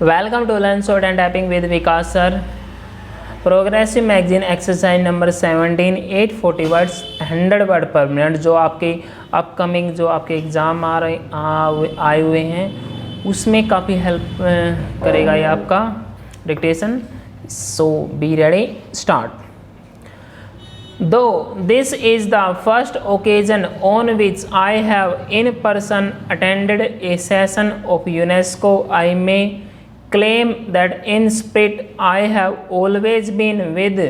Welcome to Learn Short and Tapping with Vikas sir. Progressive magazine exercise number 17 840 words 100 word पर minute जो आपके upcoming जो आपके exam आए हुए हैं उसमें काफ़ी हेल्प करेगा ये आपका dictation. So be ready start. Though this is the first occasion on which I have in person attended a session of UNESCO, I may claim that in spirit I have always been with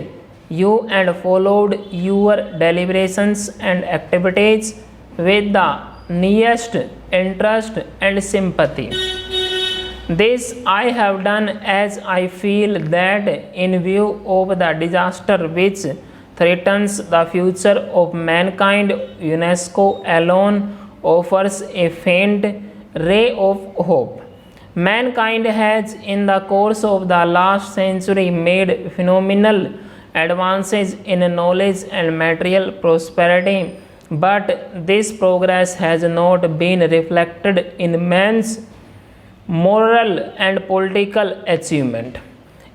you and followed your deliberations and activities with the nearest interest and sympathy. This I have done as I feel that in view of the disaster which threatens the future of mankind, UNESCO alone offers a faint ray of hope. Mankind has in the course of the last century made phenomenal advances in knowledge and material prosperity, but this progress has not been reflected in man's moral and political achievement.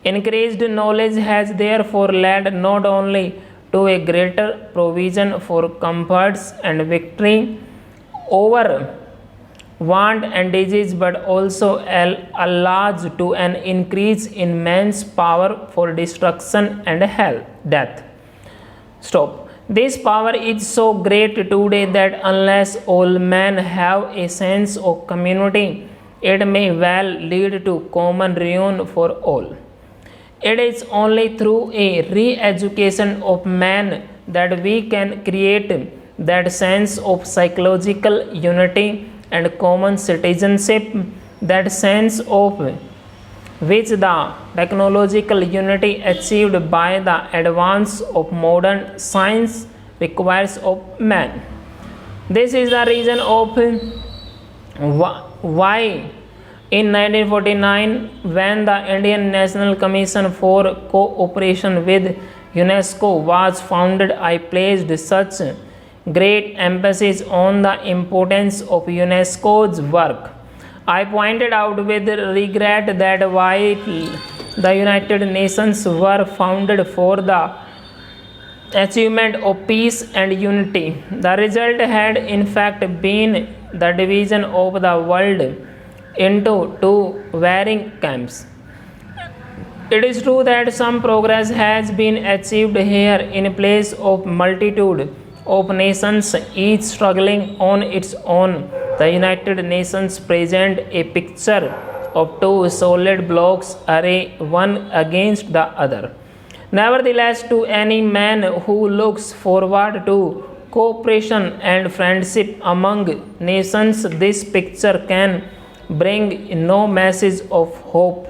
Increased knowledge has therefore led not only to a greater provision for comforts and victory over want and disease, but also allows to an increase in man's power for destruction and death. Stop. This power is so great today that unless all men have a sense of community, it may well lead to common ruin for all. It is only through a re-education of man that we can create that sense of psychological unity and common citizenship, that sense of which the technological unity achieved by the advance of modern science requires of man. This is the reason of why in 1949, when the Indian National Commission for Cooperation with UNESCO was founded, I placed such great emphasis on the importance of UNESCO's work. I pointed out with regret that while the United Nations were founded for the achievement of peace and unity, the result had in fact been the division of the world into two varying camps. It is true that some progress has been achieved here in place of multitude of nations, each struggling on its own. The United Nations present a picture of two solid blocks arrayed one against the other. Nevertheless, to any man who looks forward to cooperation and friendship among nations, this picture can bring no message of hope.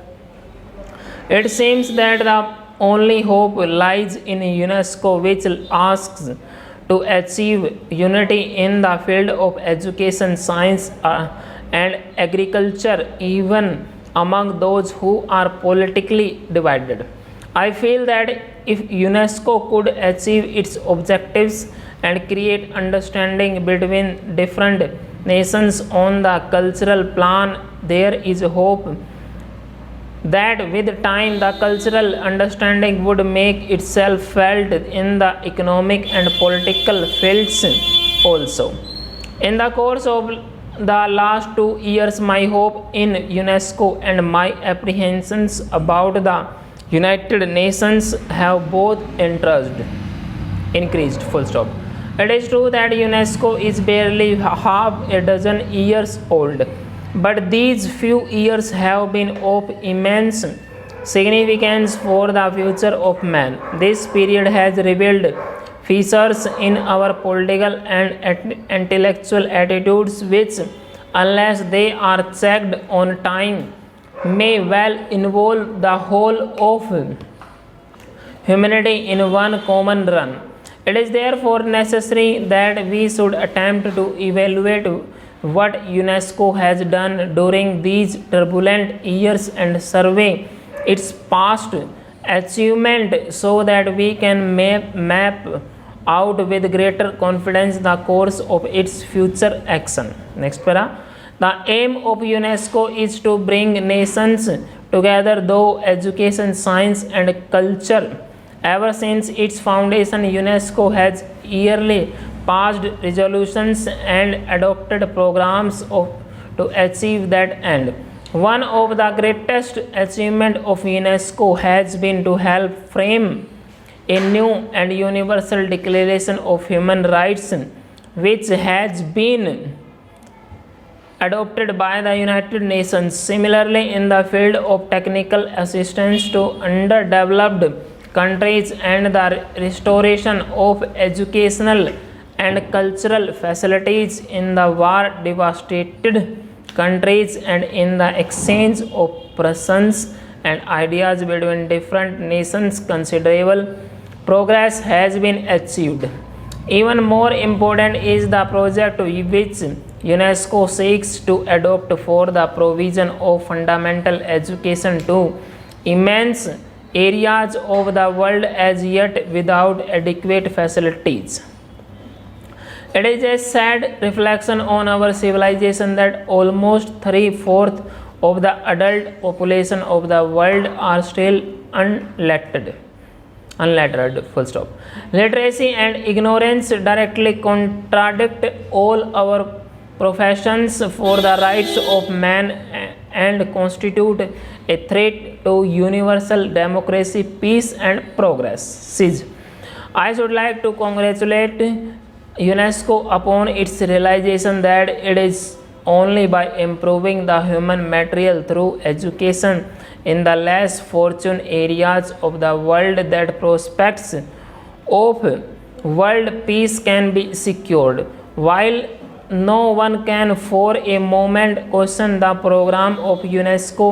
It seems that the only hope lies in UNESCO, which asks to achieve unity in the field of education, science, and agriculture, even among those who are politically divided. I feel that if UNESCO could achieve its objectives and create understanding between different nations on the cultural plan, there is hope that with time the cultural understanding would make itself felt in the economic and political fields also. In the course of the last 2 years, my hope in UNESCO and my apprehensions about the United Nations have both increased. Full stop. It is true that UNESCO is barely half a dozen years old, but these few years have been of immense significance for the future of man. This period has revealed features in our political and intellectual attitudes which, unless they are checked on time, may well involve the whole of humanity in one common run. It is therefore necessary that we should attempt to evaluate what UNESCO has done during these turbulent years and survey its past achievement so that we can map out with greater confidence the course of its future action. Next para. The aim of UNESCO is to bring nations together, though education, science, and culture. Ever since its foundation, UNESCO has yearly passed resolutions and adopted programs to achieve that end. One of the greatest achievements of UNESCO has been to help frame a new and universal declaration of human rights, which has been adopted by the United Nations. Similarly, in the field of technical assistance to underdeveloped countries and the restoration of educational and cultural facilities in the war devastated countries and in the exchange of persons and ideas between different nations, considerable progress has been achieved. Even more important is the project which UNESCO seeks to adopt for the provision of fundamental education to immense areas of the world as yet without adequate facilities. It is a sad reflection on our civilization that almost 3/4 of the adult population of the world are still unlettered. Full stop. Literacy and ignorance directly contradict all our professions for the rights of man and constitute a threat to universal democracy, peace, and progress. I should like to congratulate UNESCO upon its realization that it is only by improving the human material through education in the less fortunate areas of the world that prospects of world peace can be secured. While no one can for a moment question the program of UNESCO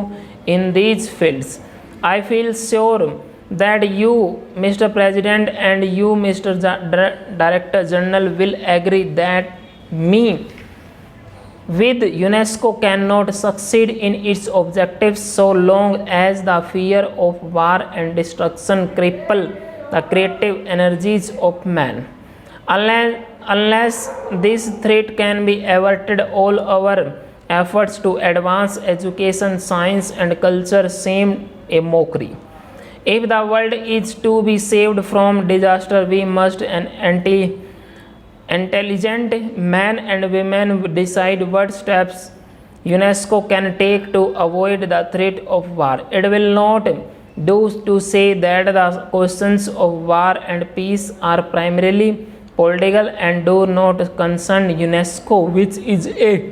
in these fields, I feel sure that you, Mr. President, and you, Mr. Director General, will agree that with UNESCO cannot succeed in its objectives so long as the fear of war and destruction cripple the creative energies of man. Unless this threat can be averted, all our efforts to advance education, science, and culture seem a mockery. If the world is to be saved from disaster, we must intelligent men and women decide what steps UNESCO can take to avoid the threat of war. It will not do to say that the questions of war and peace are primarily political and do not concern UNESCO, which is a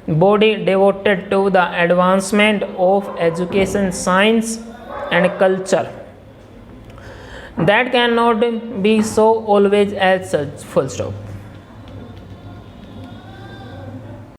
body devoted to the advancement of education, science, and culture. That cannot be so always as such. Full stop.